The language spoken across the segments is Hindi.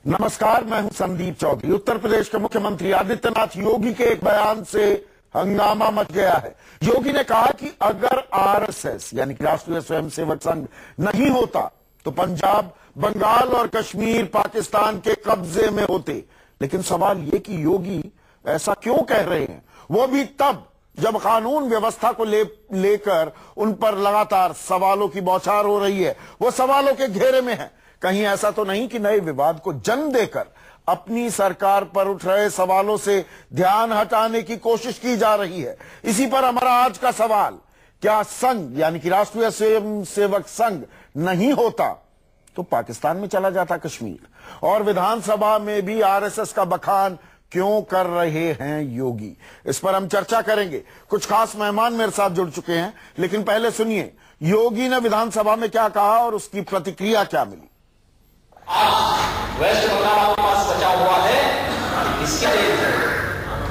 नमस्कार, मैं हूं संदीप चौधरी। उत्तर प्रदेश के मुख्यमंत्री आदित्यनाथ योगी के एक बयान से हंगामा मच गया है। योगी ने कहा कि अगर आरएसएस यानी कि राष्ट्रीय स्वयंसेवक संघ नहीं होता तो पंजाब, बंगाल और कश्मीर पाकिस्तान के कब्जे में होते। लेकिन सवाल यह कि योगी ऐसा क्यों कह रहे हैं, वो भी तब जब कानून व्यवस्था को लेकर उन पर लगातार सवालों की बौछार हो रही है। वो सवालों के घेरे में है। कहीं ऐसा तो नहीं कि नए विवाद को जन्म देकर अपनी सरकार पर उठ रहे सवालों से ध्यान हटाने की कोशिश की जा रही है। इसी पर हमारा आज का सवाल, क्या संघ यानी कि राष्ट्रीय स्वयंसेवक संघ नहीं होता तो पाकिस्तान में चला जाता कश्मीर? और विधानसभा में भी आरएसएस का बखान क्यों कर रहे हैं योगी? इस पर हम चर्चा करेंगे। कुछ खास मेहमान मेरे साथ जुड़ चुके हैं, लेकिन पहले सुनिए योगी ने विधानसभा में क्या कहा और उसकी प्रतिक्रिया क्या मिली। आज वेस्ट बंगाल आपके पास बचा हुआ है, इसकी देन है।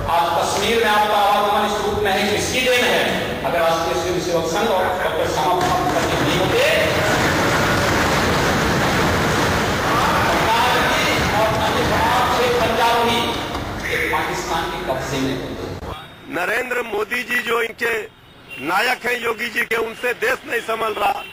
आज कश्मीर में आपका आवागमन इस रूप में है, इसकी देन है। अगर राष्ट्रीय स्वयंसेवक संघ और डॉक्टर श्यामा प्रसाद मुखर्जी नहीं होते और अन्य समाज से पंजाब ही पाकिस्तान के कब्जे में होते। नरेंद्र मोदी जी जो इनके नायक हैं योगी जी के, उनसे देश नहीं संभल रहा,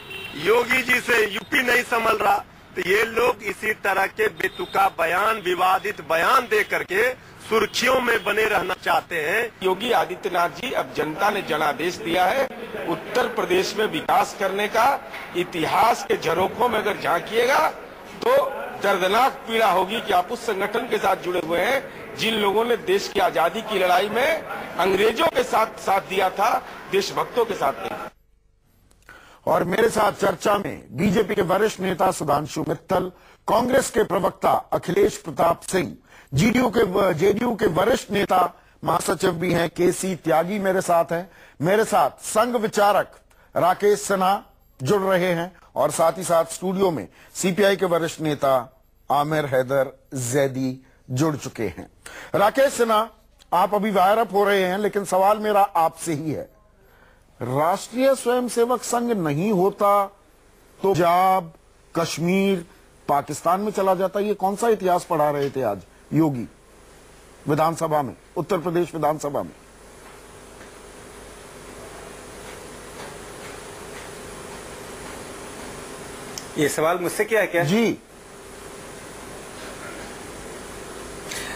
योगी जी से यूपी नहीं संभल रहा, तो ये लोग इसी तरह के बेतुका बयान, विवादित बयान दे करके सुर्खियों में बने रहना चाहते हैं। योगी आदित्यनाथ जी, अब जनता ने जनादेश दिया है उत्तर प्रदेश में विकास करने का। इतिहास के झरोखों में अगर झांकिएगा तो दर्दनाक पीड़ा होगी कि आप उस संगठन के साथ जुड़े हुए हैं जिन लोगों ने देश की आजादी की लड़ाई में अंग्रेजों के साथ दिया था, देशभक्तों के साथ नहीं। और मेरे साथ चर्चा में बीजेपी के वरिष्ठ नेता सुधांशु मित्तल, कांग्रेस के प्रवक्ता अखिलेश प्रताप सिंह, जेडीयू के वरिष्ठ नेता महासचिव भी हैं केसी त्यागी मेरे साथ हैं। मेरे साथ संघ विचारक राकेश सिन्हा जुड़ रहे हैं और साथ ही साथ स्टूडियो में सीपीआई के वरिष्ठ नेता आमिर हैदर जैदी जुड़ चुके हैं। राकेश सिन्हा, आप अभी वायर अप हो रहे हैं, लेकिन सवाल मेरा आपसे ही है। राष्ट्रीय स्वयंसेवक संघ नहीं होता तो पंजाब, कश्मीर पाकिस्तान में चला जाता। ये कौन सा इतिहास पढ़ा रहे थे आज योगी विधानसभा में, उत्तर प्रदेश विधानसभा में? ये सवाल मुझसे किया है क्या? जी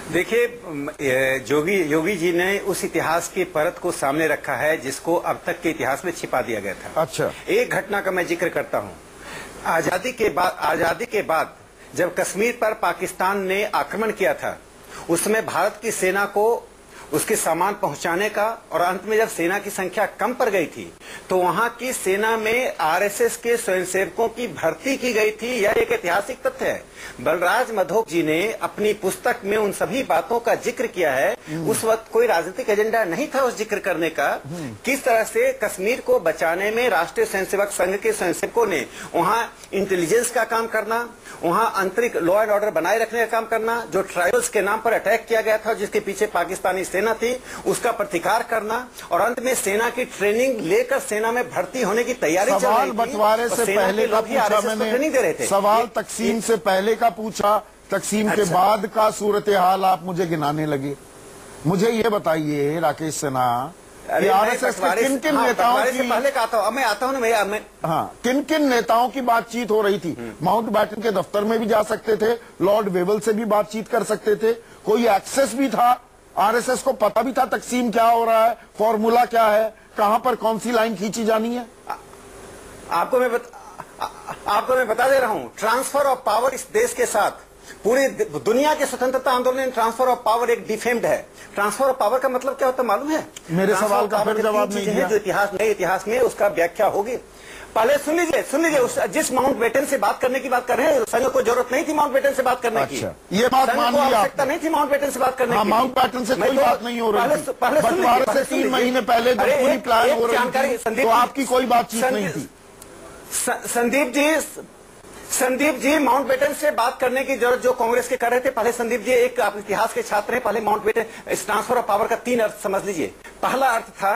देखिए, योगी जी ने उस इतिहास की परत को सामने रखा है जिसको अब तक के इतिहास में छिपा दिया गया था। अच्छा, एक घटना का मैं जिक्र करता हूं। आजादी के बाद जब कश्मीर पर पाकिस्तान ने आक्रमण किया था, उसमें भारत की सेना को उसके सामान पहुंचाने का, और अंत में जब सेना की संख्या कम पड़ गई थी तो वहां की सेना में आरएसएस के स्वयंसेवकों की भर्ती की गई थी। यह एक ऐतिहासिक तथ्य है। बलराज मधोक जी ने अपनी पुस्तक में उन सभी बातों का जिक्र किया है। उस वक्त कोई राजनीतिक एजेंडा नहीं था उस जिक्र करने का। किस तरह से कश्मीर को बचाने में राष्ट्रीय स्वयंसेवक संघ के स्वयंसेवकों ने वहां इंटेलिजेंस का काम करना, वहां आंतरिक लॉ एंड ऑर्डर बनाए रखने का काम करना, जो ट्राइबल्स के नाम पर अटैक किया गया था जिसके पीछे पाकिस्तानी सेना थी, उसका प्रतिकार करना, और अंत में सेना की ट्रेनिंग लेकर सेना में भर्ती होने की तैयारी चल रही थी। सवाल बंटवारे से पहले का पूछा मैंने, सवाल तकसीम से पहले का पूछा, तकसीम के बाद का सूरत हाल आप मुझे गिनाने लगे। मुझे ये बताइए राकेश सिन्हा, आरएसएस के किन किन नेताओं की, पहले का आता हूं मैं, आता हूं ना, हाँ, किन किन नेताओं की बातचीत हो रही थी? माउंटबेटन के दफ्तर में भी जा सकते थे, लॉर्ड वेवल से भी बातचीत कर सकते थे, कोई एक्सेस भी था, आरएसएस को पता भी था तकसीम क्या हो रहा है, फॉर्मूला क्या है, कहां पर कौन सी लाइन खींची जानी है। आपको मैं बता दे रहा हूं, ट्रांसफर ऑफ पावर इस देश के साथ पूरी दुनिया के स्वतंत्रता आंदोलन में ट्रांसफर ऑफ पावर एक डिफेम्ड है। ट्रांसफर ऑफ पावर का मतलब क्या होता है मालूम है? मेरे सवाल का फिर जवाब नहीं दिया। जो इतिहास में उसका व्याख्या होगी। पहले सुन लीजिए, जिस माउंटबेटन से बात करने की बात कर रहे हैं, संघ को जरूरत नहीं थी माउंटबेटन से बात करने की। ये बात मान ली, आवश्यकता नहीं थी माउंटबेटन से बात करने की। माउंटबेटन से कोई बात नहीं हो रही थी। बंटवारे से 3 महीने पहले पूरी प्लान हो रही थी, तो आपकी कोई बातचीत नहीं थी। संदीप जी, माउंटबेटन से बात करने की जरूरत जो कांग्रेस के कर रहे थे। पहले संदीप जी, एक आप इतिहास के छात्र हैं, पहले माउंटबेटन, इस ट्रांसफर ऑफ पावर का 3 अर्थ समझ लीजिए। पहला अर्थ था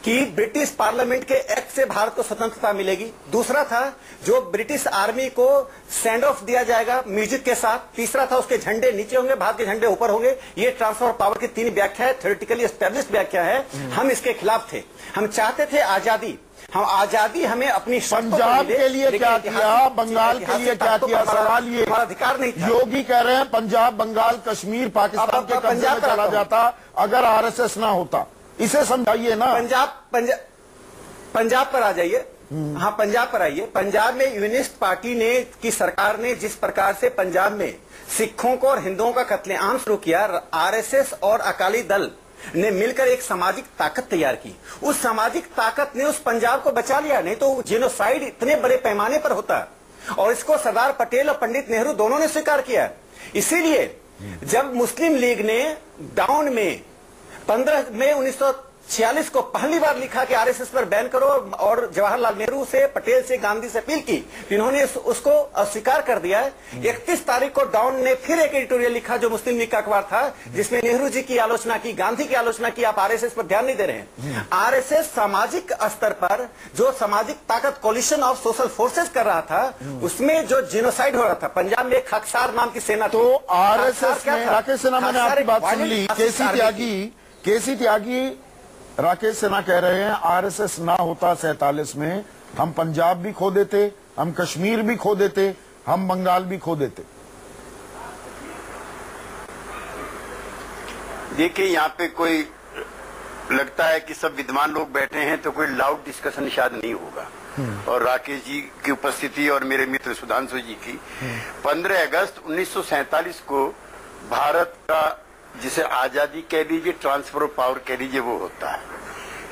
कि ब्रिटिश पार्लियामेंट के एक्ट से भारत को स्वतंत्रता मिलेगी। दूसरा था जो ब्रिटिश आर्मी को सेंड ऑफ दिया जाएगा म्यूजिक के साथ। तीसरा था उसके झंडे नीचे होंगे, भारत के झंडे ऊपर होंगे। ये ट्रांसफर ऑफ पावर की 3 व्याख्या है, थ्योरेटिकली एस्टैब्लिश्ड व्याख्या है। हम इसके खिलाफ थे। हम चाहते थे आजादी, हम आजादी हमें अपनी पंजाब के लिए क्या किया, बंगाल के लिए क्या किया, सवाल ये अधिकार नहीं था। योगी कह रहे हैं पंजाब, बंगाल, कश्मीर पाकिस्तान के कब्जे में चला जाता अगर आरएसएस ना होता। इसे समझाइए ना। पंजाब पर आ जाइए। हाँ, पंजाब पर आइए। पंजाब में यूनिस्ट पार्टी ने की सरकार ने जिस प्रकार से पंजाब में सिखों को और हिंदुओं का कत्लेआम शुरू किया, आरएसएस और अकाली दल ने मिलकर एक सामाजिक ताकत तैयार की। उस सामाजिक ताकत ने उस पंजाब को बचा लिया, नहीं तो जेनोसाइड इतने बड़े पैमाने पर होता। और इसको सरदार पटेल और पंडित नेहरू दोनों ने स्वीकार किया। इसीलिए जब मुस्लिम लीग ने डाउन में 15 मई 1946 को पहली बार लिखा कि आरएसएस पर बैन करो और जवाहरलाल नेहरू से, पटेल से, गांधी से अपील की, इन्होंने उसको अस्वीकार कर दिया है। 31 तारीख को डाउन ने फिर एक एडिटोरियल लिखा जो मुस्लिम लीग का अखबार था, जिसमें नेहरू जी की आलोचना की, गांधी की आलोचना की, आप आरएसएस पर ध्यान नहीं दे रहे हैं। आरएसएस सामाजिक स्तर पर जो सामाजिक ताकत कोलिशन ऑफ सोशल फोर्सेस कर रहा था, उसमें जो जेनोसाइड हो रहा था। पंजाब में खाकसार नाम की सेना, तो आरएसएस में राकेश सिन्हा, मैंने आपकी बात सुन ली। केसी त्यागी राकेश सिन्हा कह रहे हैं आरएसएस ना होता 47 में, हम पंजाब भी खो देते, हम कश्मीर भी खो देते, हम बंगाल भी खो देते। देखिए, यहाँ पे कोई लगता है कि सब विद्वान लोग बैठे हैं तो कोई लाउड डिस्कशन शायद नहीं होगा। और राकेश जी की उपस्थिति और मेरे मित्र सुधांशु जी की 15 अगस्त 1947 को भारत का, जिसे आजादी कह लीजिए, ट्रांसफर ऑफ पावर कह लीजिए, वो होता है।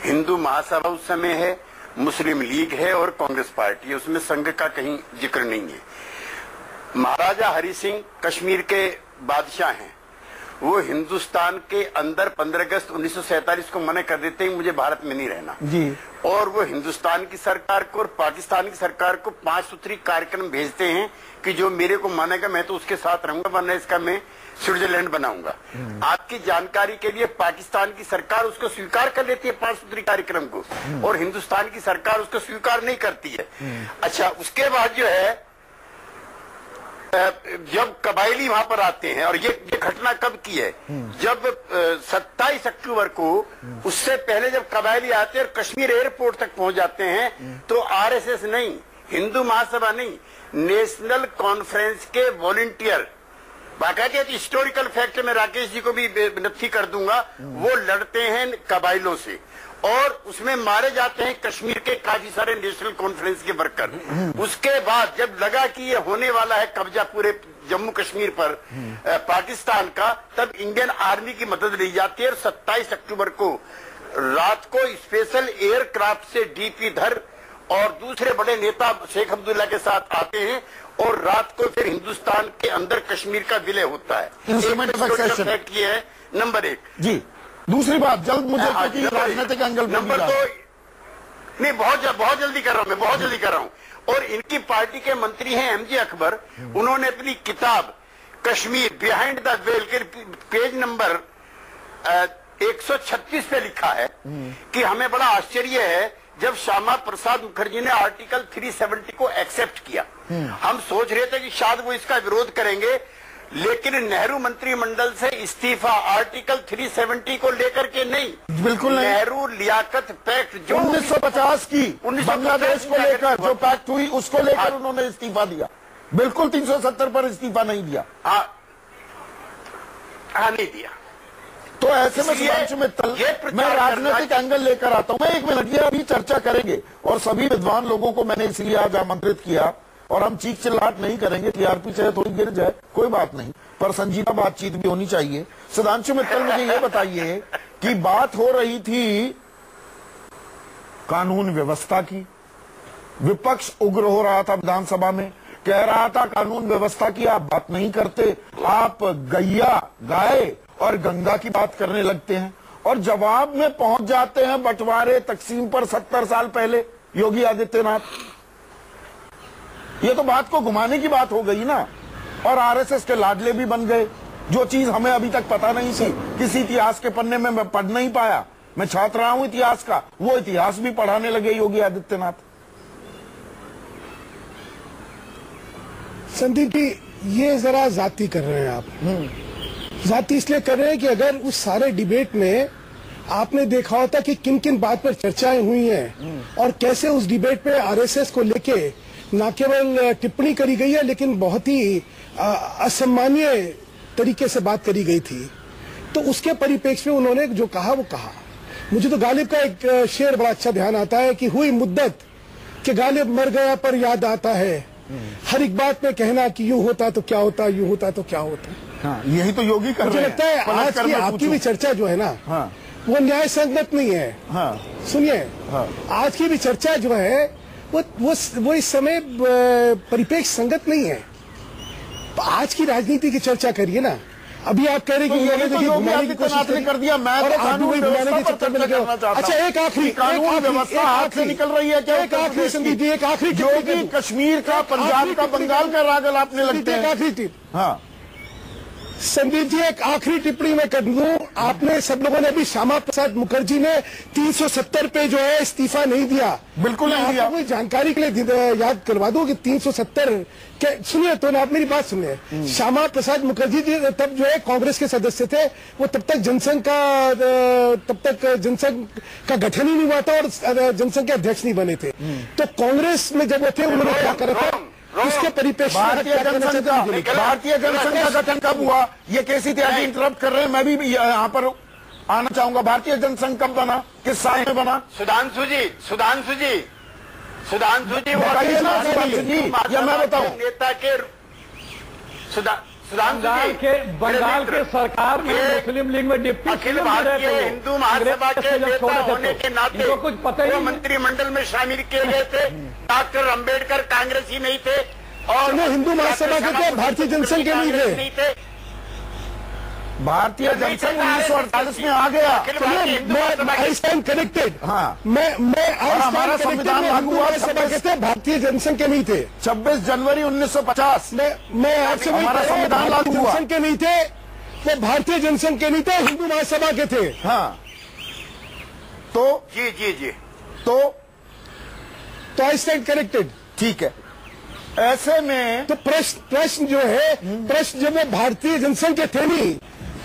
हिंदू महासभा उस समय है, मुस्लिम लीग है और कांग्रेस पार्टी है, उसमें संघ का कहीं जिक्र नहीं है। महाराजा हरि सिंह कश्मीर के बादशाह हैं, वो हिंदुस्तान के अंदर 15 अगस्त 1947 को मना कर देते हैं मुझे भारत में नहीं रहना जी। और वो हिंदुस्तान की सरकार को और पाकिस्तान की सरकार को 5 सूत्री कार्यक्रम भेजते हैं कि जो मेरे को मानेगा मैं तो उसके साथ रहूंगा, वरना इसका मैं स्विट्जरलैंड बनाऊंगा। आपकी जानकारी के लिए पाकिस्तान की सरकार उसको स्वीकार कर लेती है 5 सूत्री कार्यक्रम को, और हिंदुस्तान की सरकार उसको स्वीकार नहीं करती है। अच्छा, उसके बाद जो है जब कबायली वहां पर आते हैं, और ये घटना कब की है, जब 27 अक्टूबर को, उससे पहले जब कबायली आते हैं और कश्मीर एयरपोर्ट तक पहुंच जाते हैं, तो आरएसएस नहीं, हिंदू महासभा नहीं, नेशनल कॉन्फ्रेंस के वॉलंटियर, बाकायदा हिस्टोरिकल फैक्ट में राकेश जी को भी नत्थी कर दूंगा, वो लड़ते हैं कबाइलों से और उसमें मारे जाते हैं कश्मीर के काफी सारे नेशनल कॉन्फ्रेंस के वर्कर। उसके बाद जब लगा कि ये होने वाला है कब्जा पूरे जम्मू कश्मीर पर पाकिस्तान का, तब इंडियन आर्मी की मदद ली जाती है और 27 अक्टूबर को रात को स्पेशल एयरक्राफ्ट से डीपी धर और दूसरे बड़े नेता शेख अब्दुल्ला के साथ आते हैं और रात को फिर हिंदुस्तान के अंदर कश्मीर का विलय होता है। फैक्ट ये है नंबर 1 जी। दूसरी बात, जल्द मुझे राजनीतिक एंगल नंबर 2 नहीं, बहुत जल्दी कर रहा हूं मैं, बहुत जल्दी कर रहा हूं। और इनकी पार्टी के मंत्री हैं एमजे अकबर, उन्होंने अपनी किताब कश्मीर बिहाइंड द वेल के पेज नंबर 136 पे लिखा है कि हमें बड़ा आश्चर्य है जब श्यामा प्रसाद मुखर्जी ने आर्टिकल 370 को एक्सेप्ट किया। हम सोच रहे थे कि शायद वो इसका विरोध करेंगे, लेकिन नेहरू मंत्रिमंडल से इस्तीफा आर्टिकल 370 को लेकर के नहीं, बिल्कुल नहीं। नेहरू लियाकत पैक्ट जो 1950 की बांग्लादेश को लेकर जो पैक्ट हुई, उसको लेकर उन्होंने इस्तीफा दिया। बिल्कुल 370 पर इस्तीफा नहीं दिया। नहीं दिया। तो ऐसे में सुधांशु मित्तल, मैं राजनीतिक एंगल लेकर आता हूं। मैं 1 मिनट, ये अभी चर्चा करेंगे और सभी विद्वान लोगों को मैंने इसलिए आज आमंत्रित किया, और हम चीख चिल्लाहट नहीं करेंगे, टीआरपी चाहे थोड़ी गिर जाए कोई बात नहीं, पर संजीदा बातचीत भी होनी चाहिए। सुधांशु मित्तल, मुझे ये बताइए कि बात हो रही थी कानून व्यवस्था की, विपक्ष उग्र हो रहा था विधानसभा में, कह रहा था कानून व्यवस्था की आप बात नहीं करते, आप गैया, गाय और गंगा की बात करने लगते हैं, और जवाब में पहुंच जाते हैं बंटवारे तकसीम पर 70 साल पहले योगी आदित्यनाथ। ये तो बात को घुमाने की बात हो गई ना, और आरएसएस के लाडले भी बन गए, जो चीज हमें अभी तक पता नहीं थी, किसी इतिहास के पन्ने में मैं पढ़ नहीं पाया मैं छात्र रहा हूं इतिहास का, वो इतिहास भी पढ़ाने लगे योगी आदित्यनाथ। संदीप जी, ये जरा जाती कर रहे हैं आप। जाती इसलिए कर रहे हैं कि अगर उस सारे डिबेट में आपने देखा होता कि किन किन बात पर चर्चाएं हुई हैं और कैसे उस डिबेट पे आरएसएस को लेके न केवल टिप्पणी करी गई है लेकिन बहुत ही असम्मानीय तरीके से बात करी गई थी, तो उसके परिप्रेक्ष्य में उन्होंने जो कहा वो कहा। मुझे तो गालिब का एक शेर बड़ा अच्छा ध्यान आता है कि हुई मुद्दत कि गालिब मर गया पर याद आता है, हर एक बात में कहना कि यूं होता तो क्या होता, यूं होता तो क्या होता। हाँ, यही तो योगी कर रहे हैं। मुझे लगता है आज की आपकी भी चर्चा जो है ना, हाँ, वो न्याय संगत नहीं है। हाँ, सुनिए, हाँ, आज की भी चर्चा जो है वो इस समय परिप्रेक्ष्य संगत नहीं है। तो आज की राजनीति की चर्चा करिए ना। अभी आप कह रहे हैं कि तो देखिए घुमाने की कोशिश कर दिया, मैं और तो आप कानून भी घुमाने के चक्कर में लगे हो। अच्छा, एक आखिरी कानून व्यवस्था हाथ से निकल रही है क्या? एक आखिरी संदीप जी, एक आखिरी योगी कश्मीर का, पंजाब का, बंगाल का राग आपने लगते हैं। एक आखिरी टिप, हाँ संदीप जी, एक आखिरी टिप्पणी मैं कर दूं। आपने सब लोगों ने अभी श्यामा प्रसाद मुखर्जी ने 370 पे जो है इस्तीफा नहीं दिया। बिल्कुल नहीं दिया। कोई जानकारी के लिए याद करवा दो कि 370 के, सुनिए तो आप मेरी बात सुनिए। श्यामा प्रसाद मुखर्जी जी तब जो है कांग्रेस के सदस्य थे, वो तब तक जनसंघ का गठन ही नहीं हुआ था और जनसंघ के अध्यक्ष नहीं बने थे। तो कांग्रेस में जब वो थे उन्होंने क्या करा था, इसके परिप्रेक्ष्य भारतीय जनसंघ का गठन कब हुआ? ये केसी त्यागी इंटरप्ट कर रहे हैं, मैं भी यहाँ पर आना चाहूंगा। भारतीय जनसंघ कब बना, किस साल में बना? सुधांशु जी बताइए ना सुधांशु जी, या मैं बताऊं? नेता के बंगाल के सरकार में मुस्लिम लीग में डिप्टी अखिल भारतीय हिंदू महासभा के नेता होने के नाते कुछ पता ही मंत्रिमंडल में शामिल किए गए थे। डॉक्टर अंबेडकर कांग्रेसी नहीं थे और हिंदू महासभा के थे, भारतीय जनसंघ के नहीं थे। भारतीय जनसंघ 1948 में आ गया। I stand connected. हाँ, हमारा संविधान लागू हुआ, सभा के थे, भारतीय जनसंघ के नहीं थे। 26 जनवरी 1950 मैं आपसे हमारा संविधान लागू हुआ। जनसंघ के नहीं थे, वो भारतीय जनसंघ के नहीं थे, हिंदू महासभा के थे। हाँ, तो जी तो आई स्टैंड कनेक्टेड। ठीक है। ऐसे में तो प्रश्न जो है, प्रश्न जब वो भारतीय जनसंघ के थे नहीं,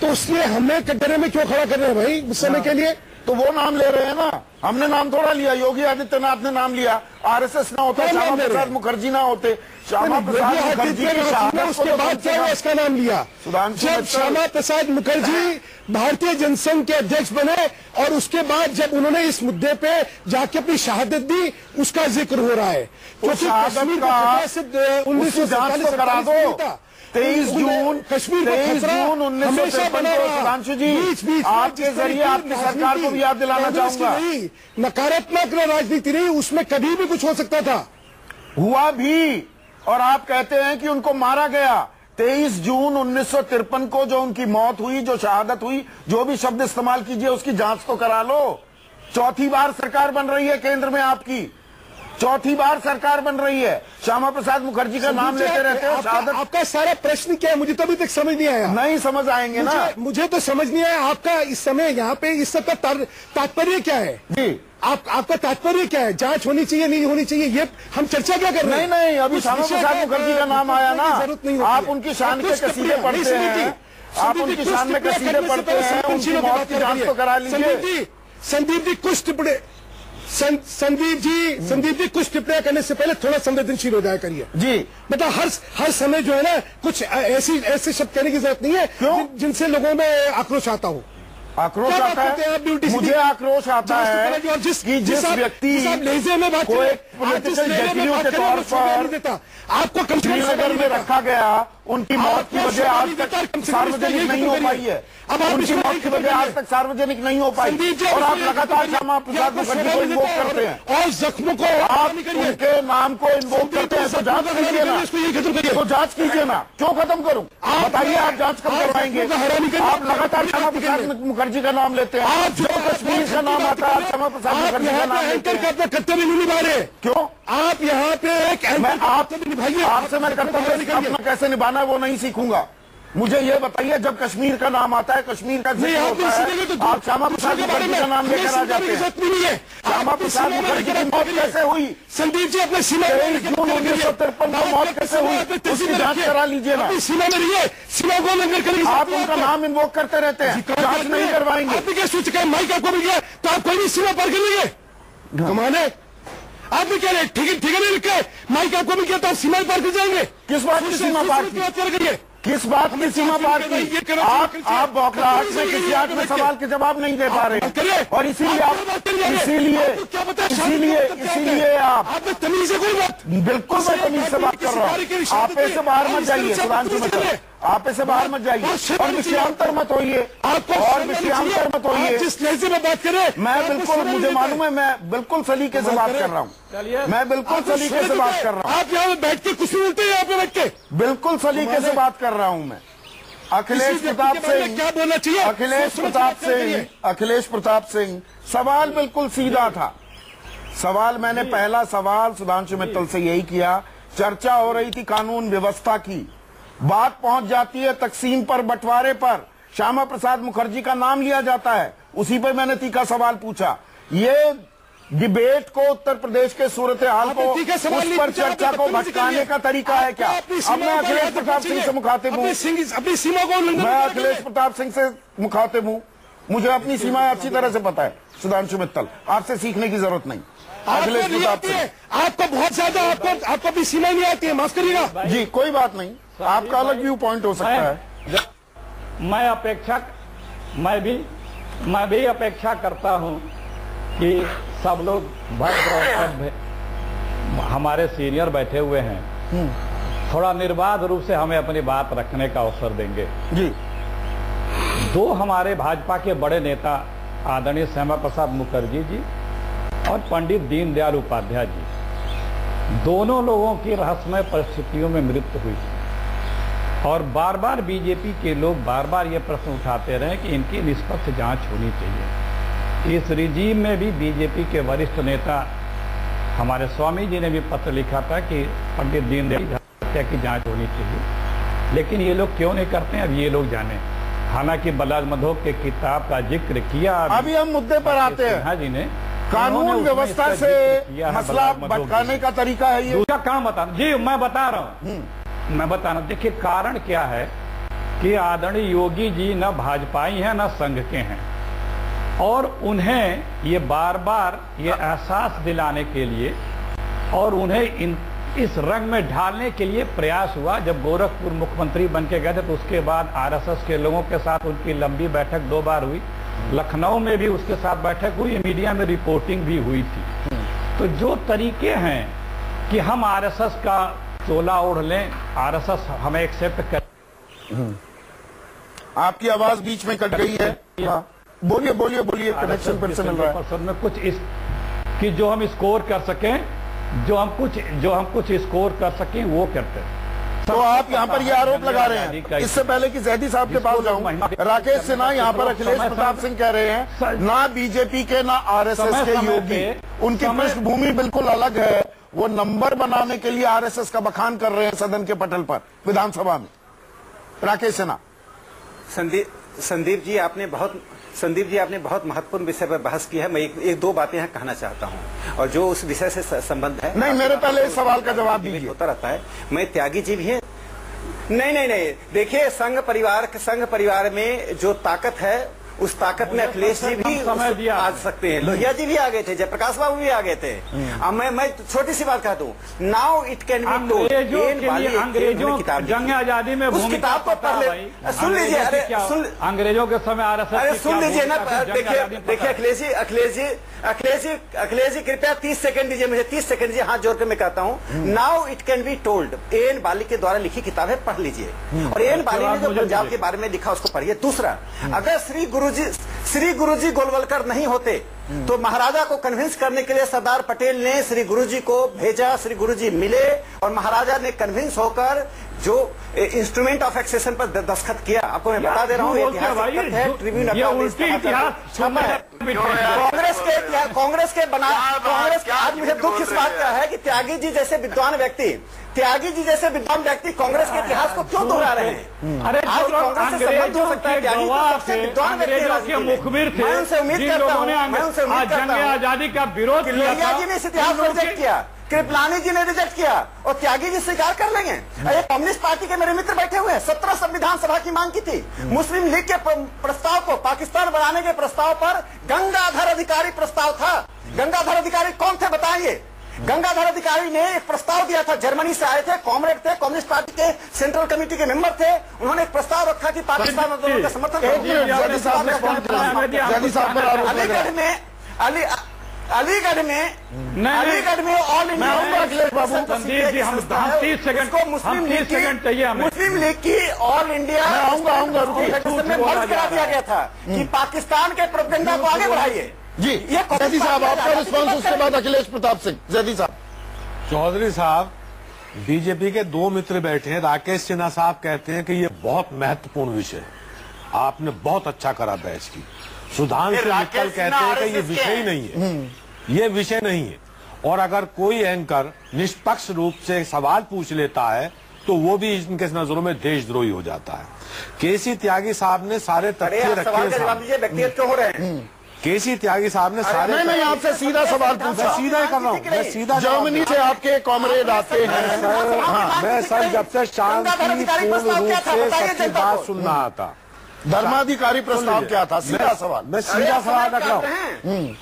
तो उसने हमें कटघरे में क्यों खड़ा कर रहे हैं भाई उस समय के लिए? तो वो नाम ले रहे हैं ना, हमने नाम थोड़ा लिया, योगी आदित्यनाथ ने नाम लिया। आरएसएस ना होते, श्यामा प्रसाद मुखर्जी ना होते, श्यामा प्रसाद मुखर्जी की शहादत उसके बाद क्या हुआ, इसका नाम लिया। जब श्यामा प्रसाद मुखर्जी भारतीय जनसंघ के अध्यक्ष बने और उसके बाद जब उन्होंने इस मुद्दे पे जाके अपनी शहादत दी, उसका जिक्र हो रहा है। क्योंकि कश्मीर का 1947 करा दो। 23 जून 1953 को सुधांशु जी, आपके जरिए आपकी सरकार को भी याद दिलाना चाहूंगा, नकारात्मक राजनीति नहीं, उसमें कभी भी कुछ हो सकता था, हुआ भी। और आप कहते हैं कि उनको मारा गया। 23 जून 1953 को जो उनकी मौत हुई, जो शहादत हुई, जो भी शब्द इस्तेमाल कीजिए, उसकी जांच तो करा लो। चौथी बार सरकार बन रही है केंद्र में आपकी, चौथी बार सरकार बन रही है। श्यामा प्रसाद मुखर्जी का नाम लेते रहते हो। आपका सारा प्रश्न क्या है, मुझे तो अभी तक समझ नहीं आया। नहीं समझ आएंगे ना, मुझे तो समझ नहीं आया आपका इस समय यहाँ पे इस सब का तात्पर्य क्या है जी? आपका तात्पर्य क्या है? जांच होनी चाहिए नहीं होनी चाहिए, ये हम चर्चा क्या कर रहे हैं? नहीं, अभी श्यामा प्रसाद मुखर्जी का नाम आया ना, जरूरत नहीं, आप उनकी शान के कसीदे पढ़ते हैं, आप उनकी शान में कसीदे पढ़ते हैं, उनकी मौत की जांच तो करा लीजिए। संदीप जी कुछ टिप्पणी, संदीप जी कुछ टिप्पणियां करने से पहले थोड़ा संवेदनशील हो जाया करिए जी। मतलब हर समय जो है ना कुछ ऐसे शब्द कहने की जरूरत नहीं है जिनसे लोगों में आक्रोश आता हो। आक्रोश आता है, मुझे आक्रोश आता है कि जिस व्यक्ति लहजे में बात को एक पॉलिटिकल जजलियों के तौर पर आपको श्रीनगर में रखा गया, उनकी मौत की वजह आज तक सार्वजनिक नहीं हो पाई है। अब उनकी मौत की वजह आज तक सार्वजनिक नहीं हो पाई और आप लगातार श्यामा प्रसाद मुखर्जी को इन्वोक करते हैं और जख्मों को आप उनके नाम को इन्वोक करते हैं। तो जांच कीजिए ना, तो जांच कीजिए ना, क्यों खत्म करूं? बताइए आप जांच कब करवाएंगे? आप लगातार श्यामा प्रसाद मुखर्जी का नाम लेते हैं, आप जो कश्मीर का नाम आता है श्यामा प्रसाद मुखर्जी का नाम लेते हैं। कर्तव्य नहीं निभा रहे, क्यों? आप यहाँ पे आपसे मैं कर्तव्य अपना कैसे निभाना है वो नहीं सीखूंगा। मुझे ये बताइए, जब कश्मीर का नाम आता है, कश्मीर का जिक्र होता है, आप श्यामा प्रसाद मुखर्जी का नाम लेकर आ जाते हैं। श्यामा प्रसाद मुखर्जी की मौत कैसे हुई? संदीप जी अपने सीमा 1953 में मौत कैसे हुई? उसकी जांच करा लीजिए ना। सीमा में रहिए, सीमा को लंगर करेंगे। आप उनका नाम इन्वोक करते रहते हैं, जांच नहीं करवाएंगे। आपने क्या सोच का माइक आपको मिल गया तो आप कोई भी सीमा पार कर लेंगे? कमाने आप भी कह रहे ठीक है नहीं लिखे, माइक आपको मिल गया तो आप सीमा पार कर जाएंगे। किस बात की सीमा पार की? किस बात की सीमा पार की? आप बौखलाहट में किसी आदमी में सवाल के जवाब नहीं दे पा रहे, और इसीलिए आप तमीज से कोई बात, बिल्कुल मैं तमीज से बात कर रहा हूँ। आप ऐसे बाहर मत जाइए सुधांशु मित्तल, आप ऐसे बाहर मत जाइए और विषयांतर मत होइए, और विषयांतर मत होइए। जिस लहजे में बात करें, मैं बिल्कुल, मुझे मालूम है, मैं बिल्कुल सलीके से बात कर रहा हूँ, मैं बिल्कुल सलीके से बात कर रहा हूँ। आप यहाँ बैठ के कुछ नहीं बोलते, यहाँ पे बैठ के बिल्कुल सलीके से बात कर रहा हूँ मैं। अखिलेश प्रताप सिंह, क्या बोलना चाहिए? अखिलेश प्रताप सिंह, सवाल बिल्कुल सीधा था। सवाल मैंने पहला सवाल सुधांशु मित्तल से यही किया, चर्चा हो रही थी कानून व्यवस्था की, बात पहुंच जाती है तकसीम पर, बंटवारे पर, श्यामा प्रसाद मुखर्जी का नाम लिया जाता है, उसी पर मैंने तीखा सवाल पूछा। ये डिबेट को, उत्तर प्रदेश के सूरत हाल को, उस पर चर्चा को भटकाने का तरीका है क्या? अब मैं अखिलेश प्रताप सिंह से मुखातिब हूँ, अपनी सीमा को, मैं अखिलेश प्रताप सिंह से मुखातिब हूँ, मुझे अपनी सीमाएं अच्छी तरह से पता है। सुधांशु मित्तल, आपसे सीखने की जरूरत नहीं। अखिलेश प्रताप सिंह, आपको बहुत ज्यादा, आपको भी सीमा नहीं आती है, माफ करिएगा जी, कोई बात नहीं, आपका अलग व्यू पॉइंट हो सकता है। मैं भी अपेक्षा करता हूं कि सब लोग भद्र और सभ्य हमारे सीनियर बैठे हुए हैं, थोड़ा निर्बाध रूप से हमें अपनी बात रखने का अवसर देंगे जी। दो हमारे भाजपा के बड़े नेता आदरणीय श्यामा प्रसाद मुखर्जी जी और पंडित दीनदयाल उपाध्याय जी, दोनों लोगों की रहस्यमय परिस्थितियों में मृत्यु हुई और बार बार बीजेपी के लोग बार बार ये प्रश्न उठाते रहे कि इनकी निष्पक्ष जांच होनी चाहिए। इस रिजीम में भी बीजेपी के वरिष्ठ नेता हमारे स्वामी जी ने भी पत्र लिखा था कि पंडित दीनदयाल हत्या की जांच होनी चाहिए, लेकिन ये लोग क्यों नहीं करते हैं, अब ये लोग जाने। हालांकि बलराज मधोक के किताब का जिक्र किया। अभी हम मुद्दे पर आते हैं। हाँ जी ने कानून व्यवस्था से मसला भटकाने का तरीका है ये। दूसरा काम बता जी, मैं बता रहा हूँ। देखिए कारण क्या है कि आदरणीय योगी जी न भाजपाई हैं न संघ के हैं, और उन्हें ये बार बार ये एहसास दिलाने के लिए और उन्हें इस रंग में ढालने के लिए प्रयास हुआ। जब गोरखपुर मुख्यमंत्री बन के गए थे तो उसके बाद आरएसएस के लोगों के साथ उनकी लंबी बैठक 2 बार हुई, लखनऊ में भी उसके साथ बैठक हुई, मीडिया में रिपोर्टिंग भी हुई थी। तो जो तरीके हैं कि हम आरएसएस का चोला ओढ़ लें, आरएसएस हमें एक्सेप्ट कर। आपकी आवाज बीच में कट गई है, बोलिए कनेक्शन फिर से मिल रहा है। में कुछ इस कि जो हम स्कोर कर सकें, जो हम कुछ स्कोर कर सकें वो करते हैं। तो आप यहाँ पर ये आरोप लगा रहे हैं, इससे पहले कि जैदी साहब के पास जाऊं, राकेश सिन्हा यहाँ पर अखिलेश प्रताप सिंह कह रहे हैं ना बीजेपी के ना आरएसएस के योगी, उनकी पृष्ठभूमि बिल्कुल अलग है, वो नंबर बनाने के लिए आरएसएस का बखान कर रहे हैं सदन के पटल पर, विधानसभा में। राकेश सिन्हा। संदीप जी आपने बहुत महत्वपूर्ण विषय पर बहस की है। मैं एक दो बातें यहाँ कहना चाहता हूँ, और जो उस विषय से संबंध है। नहीं, मेरे पहले इस सवाल का जवाब दीजिए। होता रहता है, मैं त्यागी जी भी है। नहीं, देखिए संघ परिवार में जो ताकत है, उस ताकत में अखिलेश जी भी आ सकते हैं, लोहिया जी भी आ गए थे, जयप्रकाश बाबू भी आ गए थे। अब मैं छोटी सी बात कह दूं, now it can be told, अंग्रेजों जंग आजादी में उस किताब को पढ़ ले, सुन लीजिए। अरे अंग्रेजों के समय आरएसएस, अरे सुन लीजिए ना, देखिए अखिलेश जी कृपया 30 सेकंड दीजिए मुझे, 30 सेकंड दीजिए, हाथ जोड़ के मैं कहता हूँ। Now it can be told, N Bali के द्वारा लिखी किताब है, पढ़ लीजिए, और एन बाली ने जो पंजाब के बारे में लिखा उसको पढ़िए। दूसरा, अगर श्री गुरुजी गोलवलकर नहीं होते तो महाराजा को कन्विंस करने के लिए सरदार पटेल ने श्री गुरुजी को भेजा, श्री गुरुजी मिले और महाराजा ने कन्विंस होकर जो इंस्ट्रूमेंट ऑफ एक्सेशन पर दस्तखत किया। आपको मैं बता दे रहा हूँ, ट्रिब्यून कांग्रेस के आज मुझे दुख इस बात का है कि त्यागी जी जैसे विद्वान व्यक्ति त्यागी जी जैसे विद्वान व्यक्ति कांग्रेस के इतिहास को क्यों दोहरा रहे हैं? अरे आज जो लोग कांग्रेस से संबंध हो सकता है, त्यागी जी सबसे विद्वान व्यक्ति हैं राजनीति में। मुखबिर थे, मैं उनसे उम्मीद करता हूं, जंग आजादी का विरोध किया लोहिया था, जी ने इस इतिहास को रिजेक्ट किया, कृपलानी जी ने रिजेक्ट किया, और त्यागी जी स्वीकार कर लेंगे। ये कम्युनिस्ट पार्टी के मेरे मित्र बैठे हुए हैं, 17 संविधान सभा की मांग की थी। मुस्लिम लीग के प्रस्ताव को, पाकिस्तान बनाने के प्रस्ताव पर गंगाधर अधिकारी प्रस्ताव था। गंगाधर अधिकारी कौन थे बताइए? गंगाधर अधिकारी ने एक प्रस्ताव दिया था, जर्मनी से आए थे, कॉमरेड थे, कम्युनिस्ट पार्टी के सेंट्रल कमेटी के मेंबर थे। उन्होंने एक प्रस्ताव रखा कि पाकिस्तान आंदोलन का समर्थन अलीगढ़ में ऑल इंडिया मुस्लिम लीग की ऑल इंडिया में मर्ज करा दिया गया था कि पाकिस्तान के प्रोपेगेंडा को आगे बढ़ाइए। जी जैदी साहब, आपका रिस्पॉन्स, उसके बाद अखिलेश प्रताप सिंह। जैदी साहब। चौधरी साहब, बीजेपी के दो मित्र बैठे हैं, राकेश सिन्हा साहब कहते हैं कि ये बहुत महत्वपूर्ण विषय है, आपने बहुत अच्छा करा बहस की। सुधांशु मित्तल कहते हैं कि ये विषय ही नहीं है, ये विषय नहीं है। और अगर कोई एंकर निष्पक्ष रूप से सवाल पूछ लेता है तो वो भी इनके नजरों में देशद्रोही हो जाता है। केसी त्यागी साहब ने सारे तथ्य रखे, व्यक्तिगत क्यों हो रहे हैं? केसी त्यागी साहब ने सारे, मैं आपसे सीधा सवाल पूछा, सीधा ही कर रहा हूँ, मैं सीधा। जर्मनी से आपके कॉमरेड आते हैं। हाँ, मैं सर जब से शांतिपूर्ण रूप से सबकी बात सुन रहा था। धर्माधिकारी प्रस्ताव क्या था? सीधा सवाल, मैं सीधा सवाल रख रहा हूँ,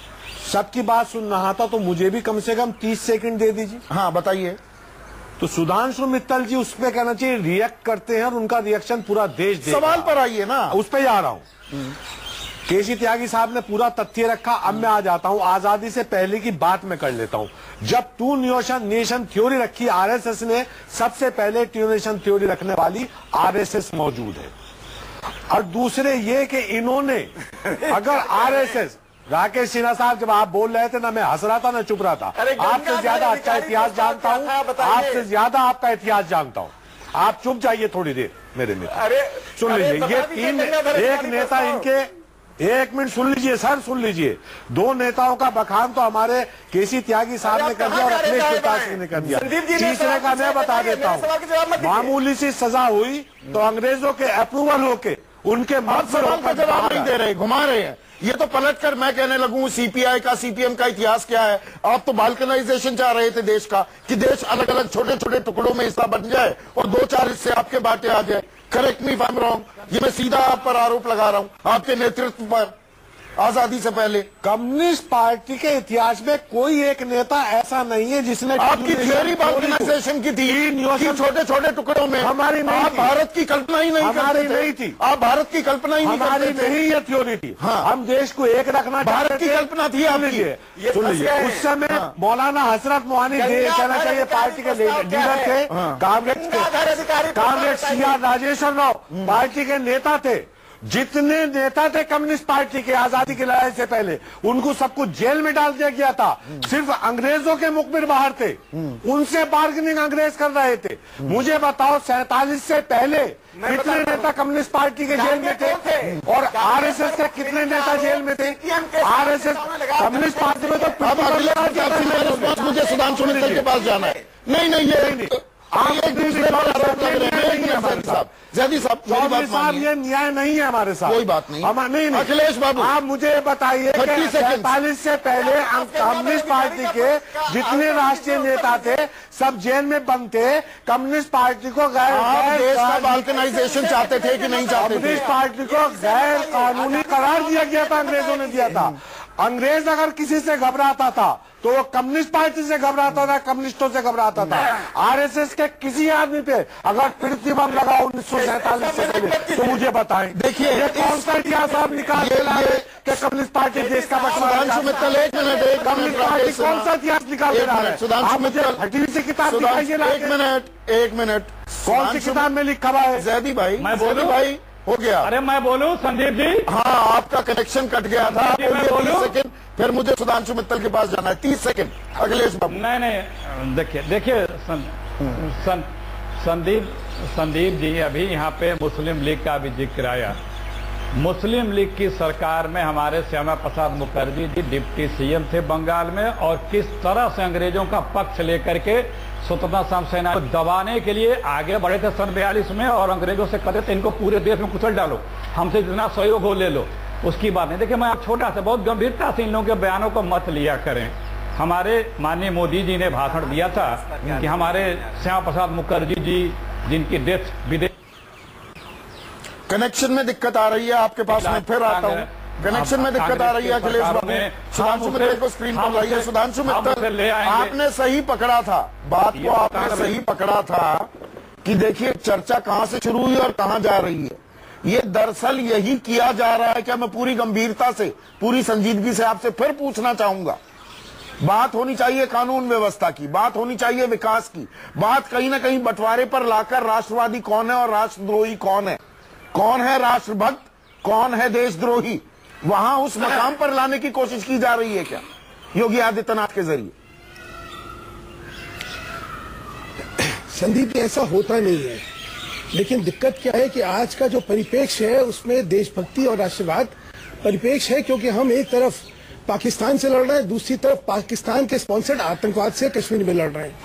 सबकी बात सुन रहा था, तो मुझे भी कम से कम 30 सेकंड दे दीजिए। हाँ बताइए। तो सुधांशु मित्तल जी उस पर कहना चाहिए रिएक्ट करते हैं और उनका रिएक्शन पूरा देश देख। सवाल पर आइए ना, उस पर आ रहा हूँ। केसी त्यागी साहब ने पूरा तथ्य रखा। अब मैं आ जाता हूं, आजादी से पहले की बात मैं कर लेता हूं। जब टू नेशन थ्योरी रखी आरएसएस ने, सबसे पहले टू नेशन थ्योरी रखने वाली आरएसएस मौजूद है। और दूसरे ये कि इन्होंने अगर आरएसएस, राकेश सिन्हा साहब जब आप बोल रहे थे ना, मैं हंस रहा था ना चुप रहा था। आपसे ज्यादा अच्छा इतिहास जानता हूं, आपसे ज्यादा आपका इतिहास जानता हूं। आप चुप जाइए थोड़ी देर मेरे मित्र, सुन लीजिए। ये तीन, एक नेता इनके, एक मिनट सुन लीजिए सर, सुन लीजिए। दो नेताओं का बखान तो हमारे केसी त्यागी साहब ने कर दिया और अखिलेश प्रताप सिंह ने कर दिया। तीसरे का मैं बता देता हूँ, मामूली सी सजा हुई तो अंग्रेजों के अप्रूवल होके उनके मत सवाल का जवाब नहीं दे रहे, घुमा रहे हैं। ये तो पलटकर मैं कहने लगूं सीपीआई का, सीपीएम का इतिहास क्या है। आप तो बाल्कनाइजेशन चाह रहे थे देश का, कि देश अलग अलग छोटे छोटे टुकड़ों में हिस्सा बन जाए और 2-4 हिस्से आपके बांटे आ जाए। Correct me if I am wrong. ये मैं सीधा आप पर आरोप लगा रहा हूं, आपके नेतृत्व पर। आजादी से पहले कम्युनिस्ट पार्टी के इतिहास में कोई एक नेता ऐसा नहीं है जिसने, आपकी थियोरी बाल्कनाइजेशन की थी, छोटे छोटे टुकड़ों में। हमारी नहीं, आप भारत की कल्पना ही नहीं, हमारी नहीं थी। आप भारत की कल्पना ही नहीं, हमारी नहीं ये थ्योरी थी। हाँ, हम देश को एक रखना, भारत की कल्पना थी आपकी। सुन लीजिए, उस समय मौलाना हसरत मोहानी कहना चाहिए पार्टी के लीडर थे, कांग्रेस सीआर राजेश्वर राव पार्टी के नेता थे। जितने नेता थे कम्युनिस्ट पार्टी के आजादी की लड़ाई से पहले, उनको सबको जेल में डाल दिया गया था। सिर्फ अंग्रेजों के मुखबिर बाहर थे, उनसे बार्गेनिंग अंग्रेज कर रहे थे। मुझे बताओ 47 से पहले कितने नेता कम्युनिस्ट पार्टी के जेल में थे और आरएसएस के कितने नेता जेल में थे? आरएसएस कम्युनिस्ट पार्टी में तो मुझे सुधांशु मित्तल के पास जाना है। नहीं ये आप एक दूसरे पर आरोप लग रहे हैं। जैदी साहब, ये न्याय नहीं है हमारे साथ। कोई बात नहीं, नहीं। अखिलेश बाबू, आप मुझे बताइए 47 से पहले कम्युनिस्ट पार्टी के जितने राष्ट्रीय नेता थे सब जेल में बंद थे। कम्युनिस्ट पार्टी को देश का बाल्कनाइजेशन चाहते थे कि नहीं चाहते थे? कम्युनिस्ट पार्टी को गैर कानूनी करार दिया गया था, अंग्रेजों ने दिया था। अंग्रेज अगर किसी से घबराता था तो वो कम्युनिस्ट पार्टी से घबराता था, कम्युनिस्टों से घबराता था। आरएसएस के किसी आदमी पे अगर पृथ्वी बम लगा 1947 से पहले तो मुझे बताएं। देखिए ये कौन सा इतिहास आप निकाल के लाए कि कम्युनिस्ट पार्टी देश का सुधांशु मित्तल, एक मिनट, कम्युनिस्ट पार्टी कौन सा इतिहास निकाल के लाए? सुधांशु मित्तल, हटी से किताब दिखाइए ना। एक मिनट, कौन सी किताब में लिखा हुआ है? जैदी भाई, मैं बोलूं भाई हो गया। अरे मैं बोलूं संदीप जी? हाँ, आपका कनेक्शन कट गया था। 30 सेकंड, फिर मुझे सुधांशु मित्तल के पास जाना है। 30 सेकंड अखिलेश बाबू। नहीं, देखिए संदीप जी, अभी यहाँ पे मुस्लिम लीग का भी जिक्र आया। मुस्लिम लीग की सरकार में हमारे श्यामा प्रसाद मुखर्जी जी डिप्टी सीएम थे बंगाल में, और किस तरह से अंग्रेजों का पक्ष लेकर के स्वतंत्रता संग्राम सेना को दबाने के लिए आगे बढ़े थे सन 42 में, और अंग्रेजों से कहते थे इनको पूरे देश में कुचल डालो, हमसे जितना सहयोग हो ले लो। उसकी बात नहीं। देखिए, मैं छोटा सा बहुत गंभीरता से इन लोगों के बयानों को मत लिया करें। हमारे माननीय मोदी जी ने भाषण दिया था कि हमारे श्यामा प्रसाद मुखर्जी जी जिनकी डेथ विदेश। कनेक्शन में दिक्कत आ रही है आपके पास, मैं फिर आता हूँ। कनेक्शन में दिक्कत आ रही है अखिलेश बाबू। सुधांशु मित्तल को स्क्रीन पर लाइए। सुधांशु मित्तल, आपने सही पकड़ा था बात को, आपने सही पकड़ा था कि देखिए चर्चा कहां से शुरू हुई और कहां जा रही है। ये दरअसल यही किया जा रहा है। क्या मैं पूरी गंभीरता से, पूरी संजीदगी से आपसे फिर पूछना चाहूंगा, बात होनी चाहिए कानून व्यवस्था की, बात होनी चाहिए विकास की, बात कहीं ना कहीं बंटवारे पर लाकर राष्ट्रवादी कौन है और राष्ट्रद्रोही कौन है, कौन है राष्ट्रभक्त, कौन है देशद्रोही, वहां उस मकाम पर लाने की कोशिश की जा रही है क्या योगी आदित्यनाथ के जरिए? संदीप जी, ऐसा होता नहीं है, लेकिन दिक्कत क्या है कि आज का जो परिप्रेक्ष्य है उसमें देशभक्ति और राष्ट्रवाद परिप्रेक्ष्य है, क्योंकि हम एक तरफ पाकिस्तान से लड़ रहे हैं, दूसरी तरफ पाकिस्तान के स्पॉन्सर्ड आतंकवाद से कश्मीर में लड़ रहे हैं।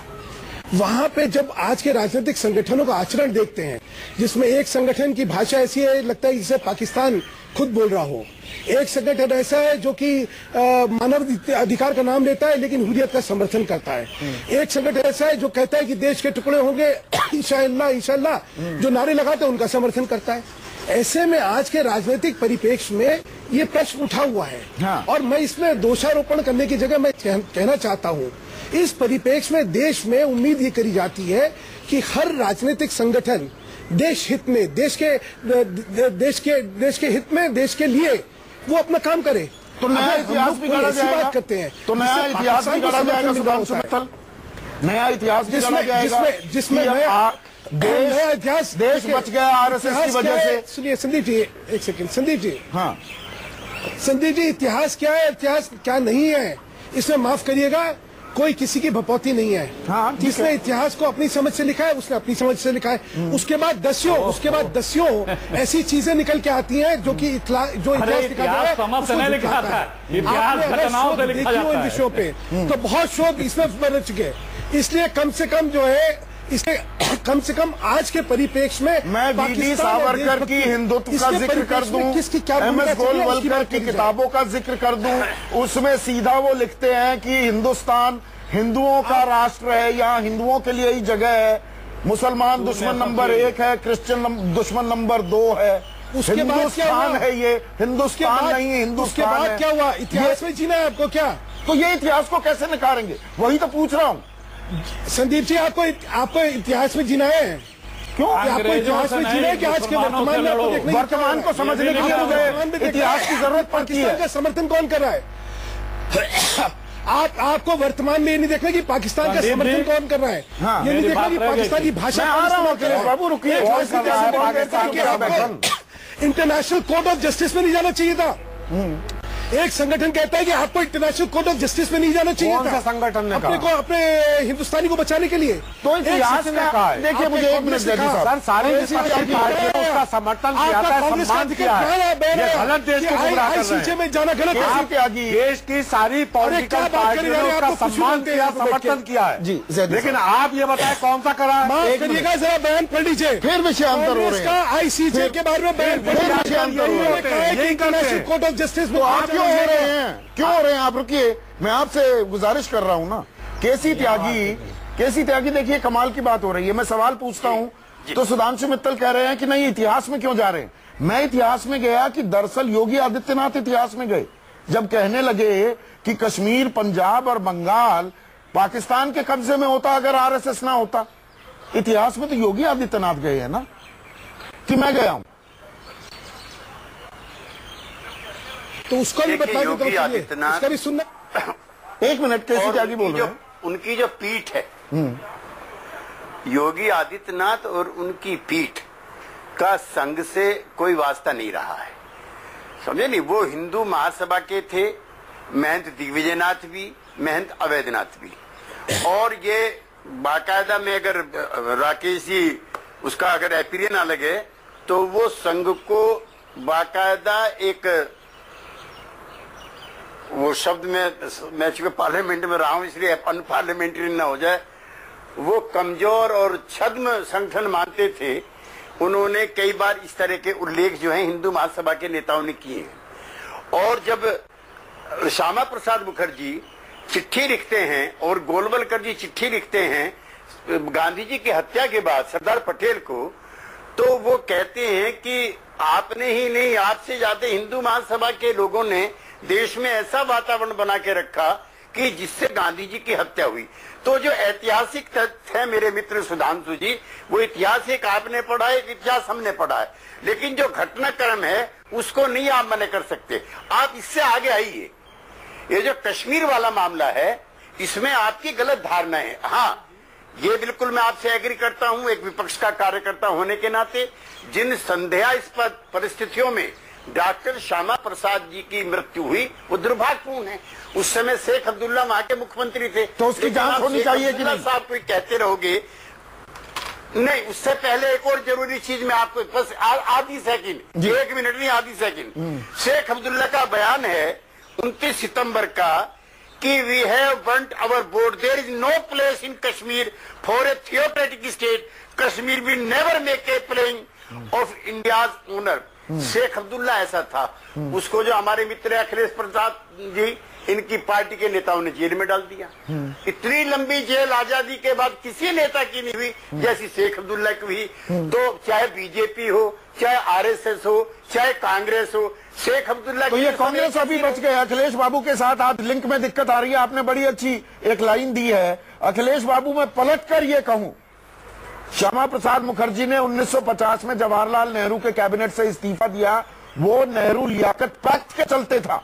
वहां पे जब आज के राजनीतिक संगठनों का आचरण देखते हैं, जिसमें एक संगठन की भाषा ऐसी है लगता है जिसे पाकिस्तान खुद बोल रहा हो, एक संगठन ऐसा है जो कि मानव अधिकार का नाम लेता है लेकिन हुर्रियत का समर्थन करता है, एक संगठन ऐसा है जो कहता है कि देश के टुकड़े होंगे इंशाअल्लाह इंशाअल्लाह, जो नारे लगाते हैं उनका समर्थन करता है। ऐसे में आज के राजनीतिक परिप्रेक्ष्य में ये प्रश्न उठा हुआ है। हाँ। और मैं इसमें दोषारोपण करने की जगह मैं कहना चाहता हूँ, इस परिप्रेक्ष्य में देश में उम्मीद ये करी जाती है कि हर राजनीतिक संगठन देश हित में, देश के हित में, देश के लिए वो अपना काम करे। तो नया इतिहास भी गढ़ा जाएगा, करते हैं तो नया इतिहास भी गढ़ा जाएगा सुधांशु मित्तल, नया इतिहास भी गढ़ा जाएगा जिसमें नया इतिहास, देश बच गया आरएसएस की वजह से। सुनिए संदीप जी, एक सेकंड संदीप जी। हाँ संदीप जी, इतिहास क्या है, इतिहास क्या नहीं है, इसमें माफ करिएगा, कोई किसी की भपौती नहीं है। हाँ, जिसने इतिहास को अपनी समझ से लिखा है उसने अपनी समझ से लिखा है। उसके बाद दस्यों ऐसी चीजें निकल के आती हैं जो कि इतिहास लिखा गया है उसको दिखाता है। इन विषयों पे तो बहुत शोध इसमें बन चुके, इसलिए कम से कम जो है इसके कम से कम आज के परिप्रेक्ष्य में मैं वीडी सावरकर की हिंदुत्व का जिक्र कर दूं, एमएस गोलवलकर की किताबों का जिक्र कर दूं, उसमें सीधा वो लिखते हैं कि हिंदुस्तान हिंदुओं का राष्ट्र है, यहाँ हिंदुओं के लिए ही जगह है, मुसलमान दुश्मन नंबर 1 है, क्रिश्चियन दुश्मन नंबर 2 है, उसके बाद हिंदुस्तान है ये, हिंदुस्तान नहीं हिंदुस्तान। उसके बाद क्या हुआ? इतिहास में जीना है आपको क्या? तो ये इतिहास को कैसे नकारेंगे, वही तो पूछ रहा हूँ संदीप जी। आपको इतिहास में जीना है, क्यों आपको इतिहास में जीना है कि आज के वर्तमान में आपको देखने, वर्तमान को समझने के लिए मुझे इतिहास की जरूरत पड़ती है। का समर्थन कौन कर रहा है? आपको वर्तमान में ये नहीं देखना कि पाकिस्तान का समर्थन कौन कर रहा है, ये नहीं देखना कि पाकिस्तान की भाषा बाबू रुकिए, इंटरनेशनल कोर्ट ऑफ जस्टिस में नहीं जाना चाहिए था। एक संगठन कहता है कि आपको इंटरनेशनल कोर्ट ऑफ जस्टिस में नहीं जाना चाहिए था। संगठन ने अपने को, अपने हिंदुस्तानी को बचाने के लिए। तो इतिहास ने कहा है, देखिए मुझे एक मिनट दे दीजिए सर, सारे उसका समर्थन किया था, सम्मान किया है, ये गलत देश को गुमराह कर रहे हैं। में जाना गलत है। देश की सारी पॉलिटिकल पार्टियों ने उसका सम्मान किया, समर्थन किया है जी, लेकिन आप ये बताएं कौन सा करा? माफ करिएगा, जरा बयान पढ़ लीजिए। फिर विषयांतर हो रहे हैं, आईसीजे के बारे में बयान पढ़ लीजिए। इंटरनेशनल कोर्ट ऑफ जस्टिस में क्यों हो रहे हैं आप? रुकिए, मैं आपसे गुजारिश कर रहा हूं ना। केसी त्यागी देखिए कमाल की बात हो रही है। मैं सवाल पूछता हूं तो सुधांशु मित्तल कह रहे हैं कि नहीं इतिहास में क्यों जा रहे हैं। मैं इतिहास में गया कि दरअसल योगी आदित्यनाथ इतिहास में गए जब कहने लगे कि कश्मीर, पंजाब और बंगाल पाकिस्तान के कब्जे में होता अगर आरएसएस ना होता। इतिहास में तो योगी आदित्यनाथ गए हैं ना, कि मैं गया हूं? तो उसका भी बता दो, योगी आदित्यनाथ, उसका भी सुनना। एक मिनट, कैसे त्यागी बोल रहे हैं? उनकी जो पीठ है, योगी आदित्यनाथ और उनकी पीठ का संघ से कोई वास्ता नहीं रहा है, समझे नहीं। वो हिंदू महासभा के थे, महंत दिग्विजयनाथ भी, महंत अवैधनाथ भी, और ये बाकायदा में अगर राकेश जी उसका अगर एपीरियन ना लगे तो वो संघ को बाकायदा एक वो शब्द मैं चूंकि पार्लियामेंट में रहा हूं इसलिए अनपार्लियामेंट्री न हो जाए, वो कमजोर और छद्म संगठन मानते थे। उन्होंने कई बार इस तरह के उल्लेख जो है हिंदू महासभा के नेताओं ने किए हैं। और जब श्यामा प्रसाद मुखर्जी चिट्ठी लिखते हैं और गोलवलकर जी चिट्ठी लिखते हैं गांधी जी की हत्या के बाद सरदार पटेल को, तो वो कहते हैं कि आपने ही नहीं, आपसे ज्यादा हिंदू महासभा के लोगों ने देश में ऐसा वातावरण बना के रखा कि जिससे गांधी जी की हत्या हुई। तो जो ऐतिहासिक तथ्य है मेरे मित्र सुधांशु जी, वो इतिहास एक आपने पढ़ा है, इतिहास हमने पढ़ा है, लेकिन जो घटनाक्रम है उसको नहीं आप मना कर सकते। आप इससे आगे आइए। ये जो कश्मीर वाला मामला है इसमें आपकी गलत धारणा है। हाँ, ये बिल्कुल मैं आपसे एग्री करता हूं, एक विपक्ष का कार्यकर्ता होने के नाते। जिन संदेहास्पद परिस्थितियों में डॉक्टर श्यामा प्रसाद जी की मृत्यु हुई वो दुर्भाग्यपूर्ण है। उस समय शेख अब्दुल्ला वहां के मुख्यमंत्री थे, तो उसकी जांच होनी चाहिए कि नहीं? साहब कोई कहते रहोगे नहीं, उससे पहले एक और जरूरी चीज मैं आपको बस आधी सेकंड, 1 मिनट नहीं आधी सेकंड, शेख अब्दुल्ला का बयान है 29 सितंबर का कि we have burnt our board, there is no place in Kashmir for a theocratic state, Kashmir will never make a playing of India's honour. Sheikh Abdullah ऐसा था। उसको जो हमारे मित्र अखिलेश प्रसाद जी, इनकी पार्टी के नेताओं ने जेल में डाल दिया। इतनी लंबी जेल आजादी के बाद किसी नेता की नहीं हुई जैसी शेख अब्दुल्ला की हुई। तो चाहे बीजेपी हो, चाहे आरएसएस हो, चाहे कांग्रेस हो, शेख अब्दुल्ला तो ये कांग्रेस अभी बच गए। अखिलेश बाबू के साथ आज लिंक में दिक्कत आ रही है। आपने बड़ी अच्छी एक लाइन दी है। अखिलेश बाबू, मैं पलट कर ये कहूं, श्यामा प्रसाद मुखर्जी ने 1950 में जवाहरलाल नेहरू के कैबिनेट से इस्तीफा दिया। वो नेहरू लियाकत पैक्ट के चलते था।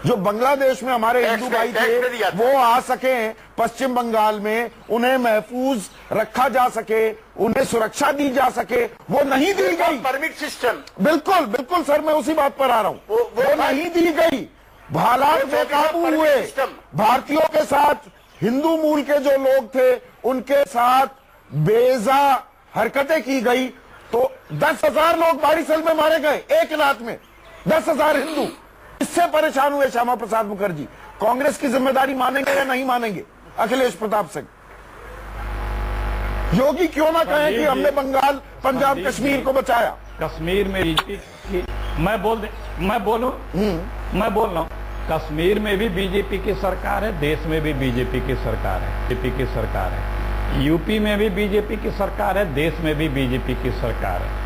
जो बांग्लादेश में हमारे हिंदू भाई थे वो आ सके पश्चिम बंगाल में, उन्हें महफूज रखा जा सके, उन्हें सुरक्षा दी जा सके, वो नहीं दी गई। परमिट सिस्टम, बिल्कुल बिल्कुल सर, मैं उसी बात पर आ रहा हूं। वो नहीं दी गई। हालात बेकाबू हुए। भारतीयों के साथ हिंदू मूल के जो लोग थे उनके साथ बेजा हरकतें की गई। तो 10,000 लोग बारिशल में मारे गए एक रात में, 10,000 हिंदू। इससे परेशान हुए श्यामा प्रसाद मुखर्जी। कांग्रेस की जिम्मेदारी मानेंगे या नहीं मानेंगे? अखिलेश प्रताप सिंह, योगी क्यों ना कहें कि हमने बंगाल, पंजाब, कश्मीर को बचाया? कश्मीर में बीजेपी, मैं बोल रहा हूँ, कश्मीर में भी बीजेपी की सरकार है, देश में भी बीजेपी की सरकार है, बीजेपी की सरकार है। यूपी में भी बीजेपी की सरकार है, देश में भी बीजेपी की सरकार है।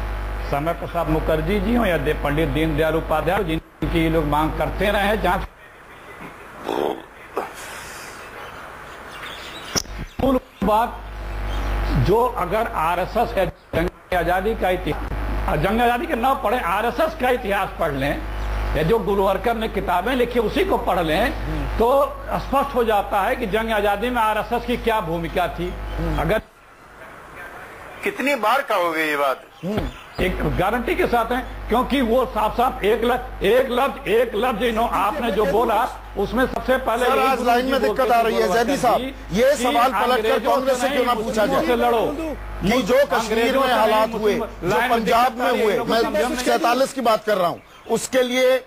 श्यामा प्रसाद मुखर्जी जी हो या पंडित दीनदयाल उपाध्याय, जिनकी ये लोग मांग करते रहे हैं जांच। मूल बात जो अगर आरएसएस है, जंग आजादी का इतिहास, जंग आजादी के नाम पढ़े, आरएसएस का इतिहास पढ़ लें या जो गुलवर्कर ने किताबें लिखी उसी को पढ़ लें तो स्पष्ट हो जाता है कि जंग आजादी में आरएसएस की क्या भूमिका थी। अगर कितनी बार कहोगे ये बात? एक गारंटी के साथ है, क्योंकि वो साफ साफ एक लफ्ज आपने जो बोला उसमें सबसे पहले आज लाइन में दिक्कत आ रही है। जैदी साहब, ये सवाल पलटकर कांग्रेस से क्यों ना पूछा जाए लड़ो कि जो कश्मीर में हालात हुए, जो पंजाब में हुए, मैं 47 की बात कर रहा हूं, उसके लिए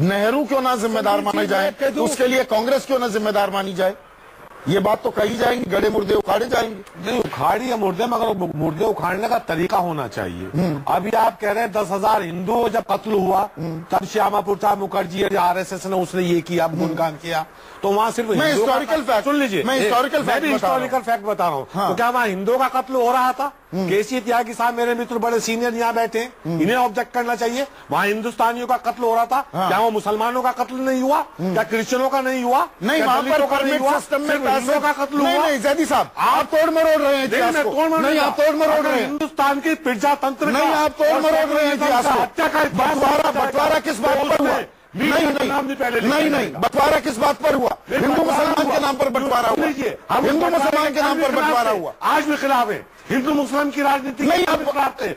नेहरू क्यों ना जिम्मेदार माने जाए? उसके लिए कांग्रेस क्यों ना जिम्मेदार मानी जाए? ये बात तो कही जाएंगी, गड़े मुर्दे उखाड़े जाएंगे। नहीं उखाड़ी या मुर्दे, मगर मुर्दे उखाड़ने का तरीका होना चाहिए। अभी आप कह रहे हैं 10,000 हिंदुओं जब कत्ल हुआ तब श्यामा प्रसाद मुखर्जी आरएसएस ने उसने ये किया, गुणगान किया, तो वहाँ सिर्फ मैं हिस्टोरिकल फैक्ट सुन लीजिए, मैं हिस्टोरिकल फैक्ट बता रहा हूँ। तो क्या वहाँ हिंदुओं का कत्ल हो रहा था? केसी त्यागी साहब मेरे मित्र बड़े सीनियर यहाँ बैठे हैं, इन्हें ऑब्जेक्ट करना चाहिए। वहाँ हिंदुस्तानियों का कत्ल हो रहा था, क्या वो मुसलमानों का कत्ल नहीं हुआ? क्या क्रिश्चियनों का नहीं हुआ? नहीं, वहाँ पर परमिट सिस्टम में पैसों का कत्ल हुआ। नहीं जैदी साहब, आप तोड़ मरोड़ रहे हैं इतिहास को। नहीं, आप तोड़ मरोड़ रहे हैं हिंदुस्तान की प्रजातंत्र। नहीं, आप तोड़ मरोड़ रहे हैं इतिहास को। बंटवारा किस बात पर हुआ? नहीं, बंटवारा किस बात पर हुआ? हिंदू मुसलमान के नाम पर बंटवारा हुआ, हिंदू मुसलमान के नाम पर बंटवारा हुआ। आज भी खिलाफ है हिंदू मुस्लिम की राजनीति नहीं,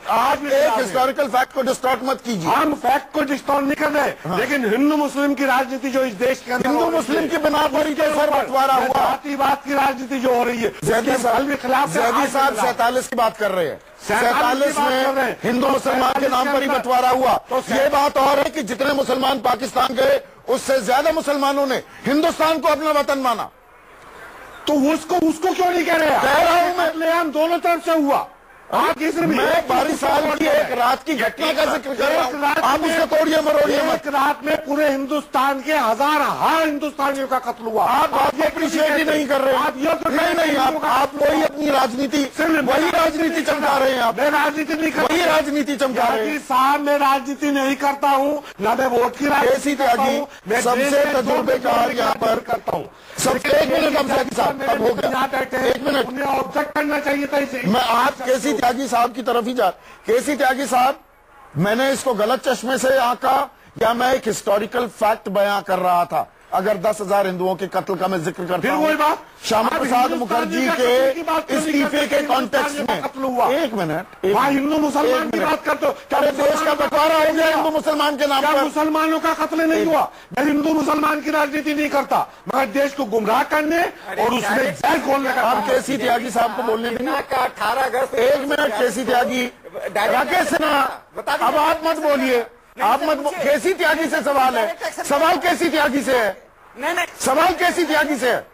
आज भी एक हिस्टोरिकल फैक्ट को डिस्टॉर्ट मत कीजिए। हम फैक्ट को डिस्टॉर्ट नहीं कर रहे, लेकिन हिंदू मुस्लिम की राजनीति जो इस देश के अंदर हिंदू मुस्लिम की बिना पर ही सर बंटवारा हुआ, जातिवाद की राजनीति जो हो रही है, जैदी साहब भी खिलाफ। जैदी साहब 47 की बात कर रहे हैं, 47 में हिंदू मुसलमान के नाम पर ही बंटवारा हुआ। तो ये बात और है कि जितने मुसलमान पाकिस्तान गए उससे ज्यादा मुसलमानों ने हिंदुस्तान को अपना वतन माना। तो उसको क्यों नहीं कह रहे? कह रहा हूं मैं, हम दोनों तरफ से हुआ। आप मैं 12 साल की एक रात की घटना का जिक्र कर रहा हूं, आप उसको तोड़िए मरोड़िए मत। एक रात में पूरे हिंदुस्तान के हजार हिंदुस्तानियों का कत्ल हुआ। आप बात अप्रिशिएट ही नहीं कर रहे। आप ये तो नहीं, आप वही अपनी राजनीति, वही राजनीति चमका रहे हैं। आप मैं राजनीति नहीं करता, वही राजनीति चमका रहे हैं। साहब मैं राजनीति नहीं करता हूँ, न मैं वोट की राजनीति करता हूँ, मैं सबसे तजुर्बेकार यहाँ पर करता हूँ। सबसे एक मिनट अब साहब, अब हो गया, एक मिनट, उन्हें ऑब्जेक्ट करना चाहिए था इसे। मैं आप केसी त्यागी साहब की तरफ ही जा। केसी त्यागी साहब, मैंने इसको गलत चश्मे से आंका या मैं एक हिस्टोरिकल फैक्ट बयां कर रहा था? अगर 10,000 हिंदुओं के कत्ल का मैं जिक्र करता हूं, श्यामा प्रसाद मुखर्जी के इस्तीफे के कॉन्टेक्स्ट में, एक मिनट, हिंदू मुसलमान की बात करते हो, क्या देश का बंटवारा हो गया हिंदू मुसलमान के नाम पर? मुसलमानों का कत्ल नहीं हुआ। मैं हिंदू मुसलमान की राजनीति नहीं करता, मगर देश को गुमराह करने और उसमें जहर खोलने का। आप केसी त्यागी साहब को बोलने देंगे? 18 अगस्त, एक मिनट, केसी त्यागी, राकेश सिन्हा, अब आप मत बोलिए, आप मत। केसी त्यागी से सवाल है, सवाल केसी त्यागी से है, नहीं, सवाल केसी त्यागी से है।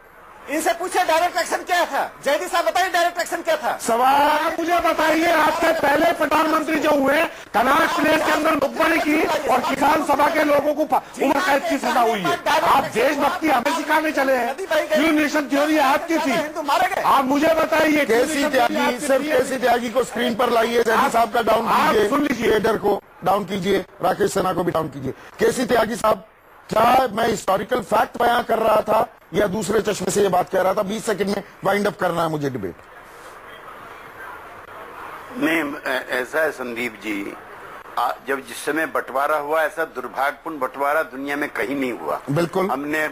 इनसे पूछे डायरेक्ट एक्शन क्या था? जयदी साहब बताइए डायरेक्ट एक्शन क्या था? सवाल आप मुझे बताइए। आपसे पहले प्रधानमंत्री जो हुए, कनाट प्लेस के अंदर मुखबरी की और किसान सभा के लोगों को उम्र कैद की सजा हुई है। आप देशभक्ति हमें सिखाने चले हैं, न्यू नेशन थ्योरी आपकी थी। आप मुझे बताइए, केसी त्यागी, सिर्फ केसी त्यागी को स्क्रीन पर लाइए, जयदी साहब का डाउन कीजिए, सुन लीजिए, लीडर को डाउन कीजिए, राकेश सिन्हा को भी डाउन कीजिए। केसी त्यागी साहब, क्या मैं हिस्टोरिकल फैक्ट बयां कर रहा था या दूसरे चश्मे से ये बात कह रहा था? 20 सेकंड में वाइंड अप करना है मुझे डिबेट। नहीं, ऐसा है संदीप जी, जब जिस समय बंटवारा हुआ, ऐसा दुर्भाग्यपूर्ण बंटवारा दुनिया में कहीं नहीं हुआ। बिल्कुल, हमने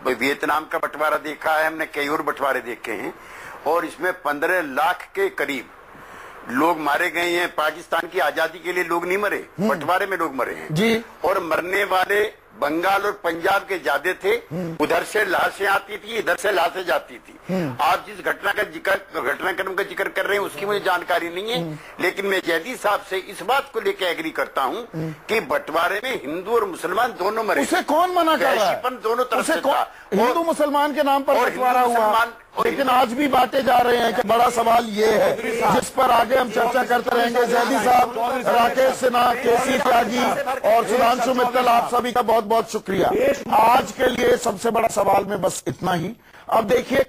वियतनाम का बंटवारा देखा है, हमने कई और बंटवारे देखे हैं, और इसमें 15 लाख के करीब लोग मारे गए हैं। पाकिस्तान की आजादी के लिए लोग नहीं मरे, बंटवारे में लोग मरे हैं जी। और मरने वाले बंगाल और पंजाब के ज्यादा थे। उधर से लाशें आती थी, इधर से लाशें जाती थी। आप जिस घटनाक्रम का जिक्र कर रहे हैं उसकी मुझे जानकारी नहीं है, लेकिन मैं जयदी साहब से इस बात को लेकर एग्री करता हूं कि बंटवारे में हिंदू और मुसलमान दोनों मरे। उसे कौन मना कर रहा है? दोनों तरफ से था। हिंदू मुसलमान के नाम पर बंटवारा हुआ, लेकिन आज भी बातें जा रहे हैं कि बड़ा सवाल ये है जिस पर आगे हम चर्चा करते रहेंगे। जयदी साहब, राकेश सिन्हा, केसी त्यागी और सुधांशु मित्तल, आप सभी का बहुत बहुत शुक्रिया। आज के लिए सबसे बड़ा सवाल में बस इतना ही। अब देखिए